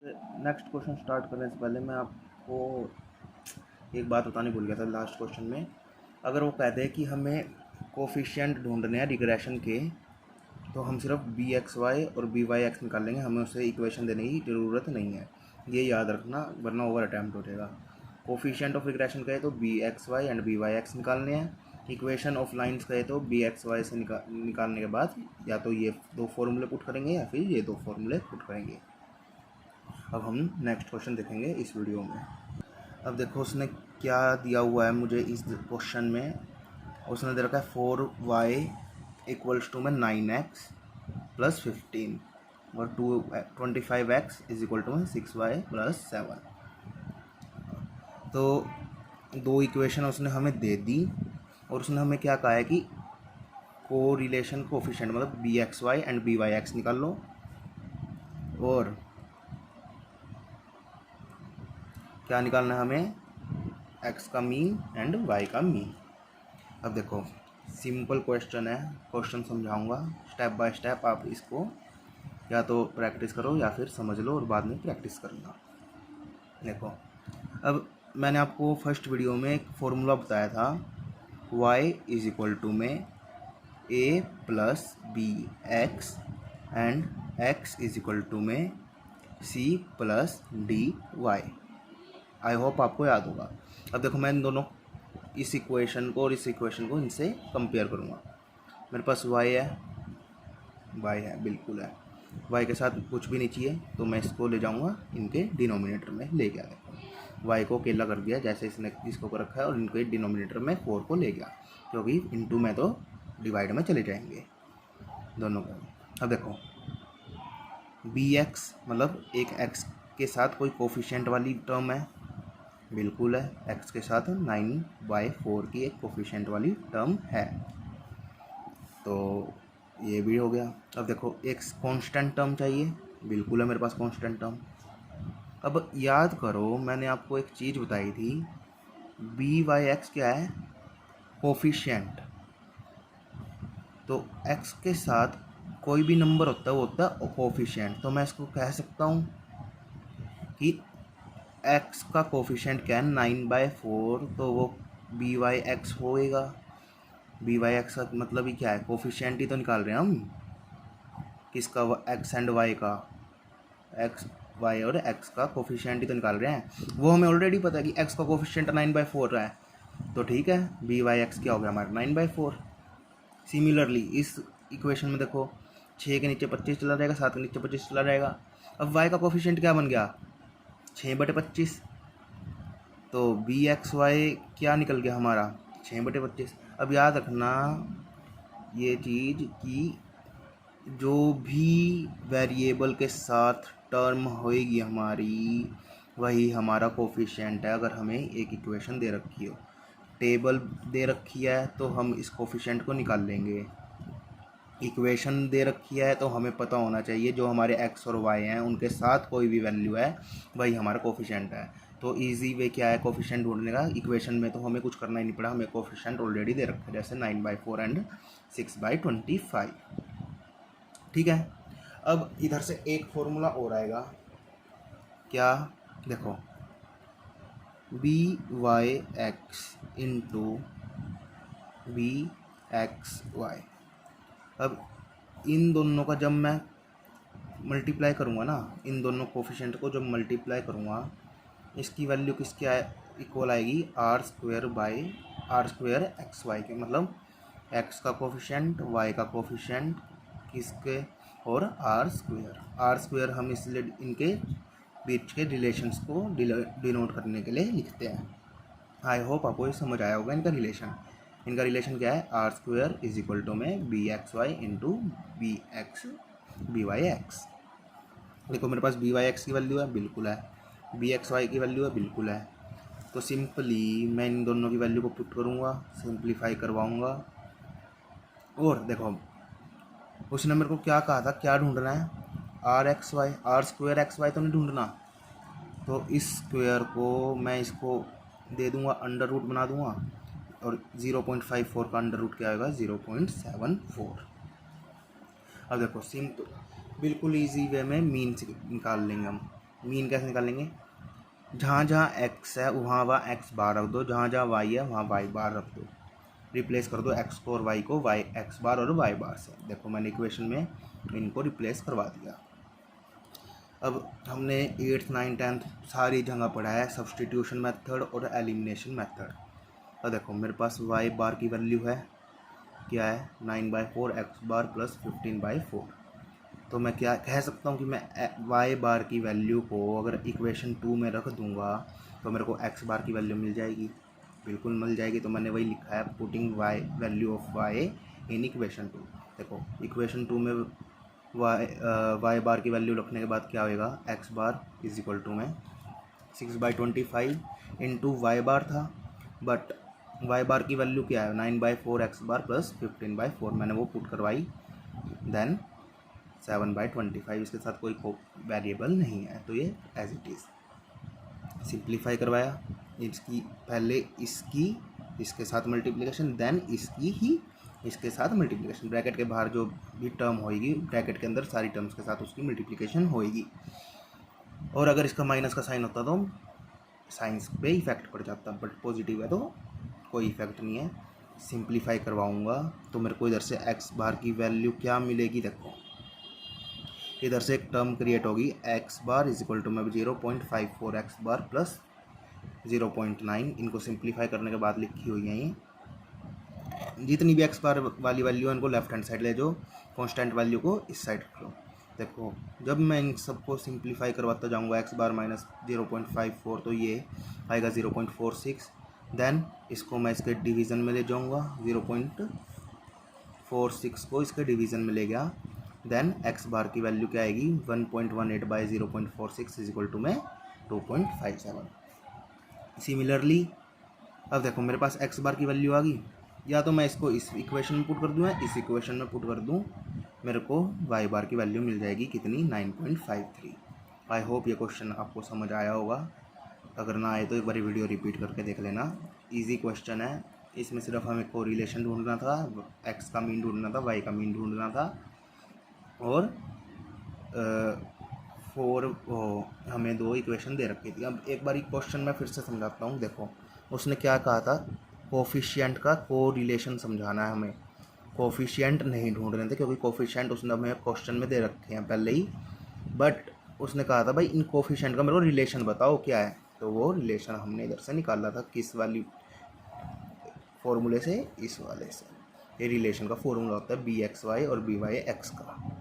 Next question start करने से पहले मैं आपको एक बात बताने भूल गया था लास्ट क्वेश्चन में। अगर वो कहते हैं कि हमें कोफिशिएंट ढूंढने हैं रिग्रेशन के, तो हम सिर्फ बी एक्स वाई और बी वाई एक्स निकाल लेंगे, हमें उसे इक्वेशन देने की ज़रूरत नहीं है। ये याद रखना, वरना ओवर अटैम्प्ट हो जाएगा। कोफिशिएंट ऑफ रिग्रेशन कहे तो b x y and b y x निकालने हैं। इक्वेशन ऑफ लाइंस कहे तो बी एक्स वाई से निकालने के बाद या तो ये दो फॉर्मूले पुट करेंगे या फिर ये दो फॉर्मूले पुट करेंगे। अब हम नेक्स्ट क्वेश्चन देखेंगे इस वीडियो में। अब देखो उसने क्या दिया हुआ है मुझे इस क्वेश्चन में। उसने दे रखा है 4y इक्वल्स टू में 9x प्लस 15 और 25x इज इक्वल टू में 6y प्लस 7। तो दो इक्वेशन उसने हमें दे दी और उसने हमें क्या कहा है कि को रिलेशन कोफिशिएंट मतलब b x y and b y x निकाल लो और क्या निकालना है हमें, x का मीन एंड y का मीन। अब देखो सिंपल क्वेश्चन है, क्वेश्चन समझाऊंगा स्टेप बाय स्टेप, आप इसको या तो प्रैक्टिस करो या फिर समझ लो और बाद में प्रैक्टिस करना। देखो अब मैंने आपको फर्स्ट वीडियो में एक फॉर्मूला बताया था y इज इक्वल टू में a plus b x and x is equal to में c plus d y. I hope आपको याद होगा। अब देखो मैं इन दोनों इस इक्वेशन को और इस इक्वेशन को इनसे कंपेयर करूँगा। मेरे पास y है बिल्कुल है, y के साथ कुछ भी नहीं चाहिए तो मैं इसको ले जाऊँगा इनके डिनोमिनेटर में, ले गया। देखो y को अकेला कर दिया जैसे इसने इसको कर रखा है और इनके डिनोमिनेटर में 4 को ले गया, क्योंकि इनटू में तो डिवाइड में चले जाएंगे दोनों को। अब देखो bx मतलब एक x के साथ कोई कोफिशिएंट वाली टर्म है, बिल्कुल है, x के साथ 9/4 की एक कोफिशिएंट वाली टर्म है, तो ये भी हो गया। अब देखो एक कांस्टेंट टर्म चाहिए, बिल्कुल है मेरे पास कांस्टेंट टर्म। अब याद करो मैंने आपको एक चीज़ बताई थी, बी वाई एक्स क्या है, कोफिशिएंट। तो x के साथ कोई भी नंबर होता है वो होता है कोफिशिएंट। तो मैं इसको कह सकता हूँ कि x का कोफिशिएंट क्या है 9/4, तो वो बी वाई एक्स होएगा। बी वाई एक्स का मतलब ही क्या है, कोफिशिएंट ही तो निकाल रहे हैं हम, किसका, x एंड y का, x y और x का कोफिशिएंट ही तो निकाल रहे हैं। वो हमें ऑलरेडी पता है कि x का कोफिशिएंट 9/4 है, तो ठीक है बी वाई एक्स क्या हो गया हमारा 9/4। सिमिलरली इस इक्वेशन में देखो 6 के नीचे 25 चला जाएगा, 7 के नीचे 25 चला जाएगा। अब y का कोफिशिएंट क्या बन गया 6/25, तो बी एक्स वाई क्या निकल गया हमारा 6/25। अब याद रखना ये चीज़ कि जो भी वेरिएबल के साथ टर्म होएगी हमारी वही हमारा कोफिशिएंट है। अगर हमें एक इक्वेशन दे रखी हो, टेबल दे रखी है तो हम इस कोफिशिएंट को निकाल लेंगे। इक्वेशन दे रखी है तो हमें पता होना चाहिए जो हमारे x और y हैं उनके साथ कोई भी वैल्यू है वही हमारा कोफिशिएंट है। तो इजी वे क्या है कोफिशिएंट ढूंढने का, इक्वेशन में तो हमें कुछ करना ही नहीं पड़ा, हमें कोफिशिएंट ऑलरेडी दे रखा है, जैसे 9/4 एंड 6/25। ठीक है, अब इधर से एक फॉर्मूला और आएगा, क्या, देखो b y x into b x y. अब इन दोनों का जब मैं मल्टीप्लाई करूँगा ना, इन दोनों कोफिशिएंट को जब मल्टीप्लाई करूँगा, इसकी वैल्यू किसके इक्वल आएगी, r² एक्स वाई के, मतलब x का कोफिशिएंट y का कोफिशिएंट किसके और r² हम इसलिए इनके बीच के रिलेशंस को डिनोट करने के लिए लिखते हैं। आई होप आपको ये समझ आया होगा। इनका रिलेशन क्या है, r² इज इक्वल टू में b x y into b y x. देखो मेरे पास बी वाई एक्स की वैल्यू है, बिल्कुल है, बी एक्स वाई की वैल्यू है, बिल्कुल है। तो सिंपली मैं इन दोनों की वैल्यू को पुट करूँगा, सिंप्लीफाई करवाऊँगा। और देखो उसने मेरे को क्या कहा था, क्या ढूंढना है, r² एक्स वाई तो नहीं ढूंढना। तो इस स्क्वायर को मैं इसको दे दूंगा, अंडर रूट बना दूंगा, और 0.54 का अंडर रूट क्या आएगा 0.74। अब देखो सिंपल बिल्कुल इजी वे में मीन निकाल लेंगे हम। मीन कैसे निकालेंगे, जहाँ जहाँ एक्स है वहाँ वहाँ एक्स बार रख दो, जहाँ जहाँ वाई है वहाँ वाई बार रख दो, रिप्लेस कर दो एक्स को और वाई को वाई एक्स बार और वाई बार से। देखो मैंने इक्वेशन में इनको रिप्लेस करवा दिया। अब हमने 8th 9th 10th सारी जगह पढ़ा है सब्सटीट्यूशन मेथड और एलिमिनेशन मेथड। तो देखो मेरे पास वाई बार की वैल्यू है, क्या है 9/4 एक्स बार प्लस 15/4। तो मैं क्या कह सकता हूँ कि मैं वाई बार की वैल्यू को अगर इक्वेशन 2 में रख दूँगा तो मेरे को एक्स बार की वैल्यू मिल जाएगी, बिल्कुल मिल जाएगी। तो मैंने वही लिखा है, putting y value of y in equation 2। देखो इक्वेशन 2 में वाई बार की वैल्यू रखने के बाद क्या होएगा, x bar is equal to में 6/25 इंटू वाई बार था, बट वाई बार की वैल्यू क्या है 9/4 एक्स बार प्लस 15/4, मैंने वो पुट करवाई। देन 7/25, इसके साथ कोई वेरिएबल नहीं है तो ये एज इट इज़ सिंप्लीफाई करवाया। इसकी पहले इसके साथ मल्टीप्लिकेशन, देन इसके साथ मल्टीप्लिकेशन, ब्रैकेट के बाहर जो भी टर्म होएगी ब्रैकेट के अंदर सारी टर्म्स के साथ उसकी मल्टीप्लिकेशन होएगी। और अगर इसका माइनस का साइन होता तो साइंस पे इफेक्ट पड़ जाता, बट पॉजिटिव है तो कोई इफेक्ट नहीं है। सिंप्लीफाई करवाऊंगा तो मेरे को इधर से एक्स बार की वैल्यू क्या मिलेगी, देखो इधर से एक टर्म क्रिएट होगी x bar is equal to में 0.54 एक्स बार प्लस 0.9। इनको सिंप्लीफाई करने के बाद लिखी हुई है ये, जितनी भी एक्स बार वाली वैल्यू है इनको लेफ्ट हैंड साइड ले जाओ, कांस्टेंट वैल्यू को इस साइड रख लो। देखो जब मैं इन सबको सिंप्लीफाई करवाता जाऊंगा एक्स बार माइनस 0.54 तो ये आएगा 0.46। देन इसको मैं इसके डिवीज़न में ले जाऊंगा, 0.46 को इसके डिवीज़न में ले गया। देन एक्स बार की वैल्यू क्या आएगी 1.18/0.46 इज इक्वल टू में 2.57। सिमिलरली अब देखो मेरे पास एक्स बार की वैल्यू आ गई, या तो मैं इसको इस इक्वेशन में पुट कर दूँ या इस इक्वेशन में पुट कर दूँ, मेरे को वाई बार की वैल्यू मिल जाएगी कितनी 9.53। आई होप ये क्वेश्चन आपको समझ आया होगा, अगर ना आए तो एक बार वीडियो रिपीट करके देख लेना। इजी क्वेश्चन है, इसमें सिर्फ हमें कोरिलेशन ढूंढना था, एक्स का मीन ढूंढना था, वाई का मीन ढूंढना था, और हमें 2 इक्वेशन दे रखी थी। अब एक बार क्वेश्चन मैं फिर से समझाता हूँ। देखो उसने क्या कहा था, कोफिशिएंट का कोरिलेशन समझाना है हमें, कोफिशिएंट नहीं ढूंढ रहे थे क्योंकि कोफिशिएंट उसने हमें क्वेश्चन में दे रखे हैं पहले ही, बट उसने कहा था भाई इन कोफिशिएंट का मेरे को रिलेशन बताओ क्या है, तो वो रिलेशन हमने इधर से निकाला था, किस वाली फॉर्मूले से, इस वाले से। ये रिलेशन का फॉर्मूला होता है BXY और BYX का।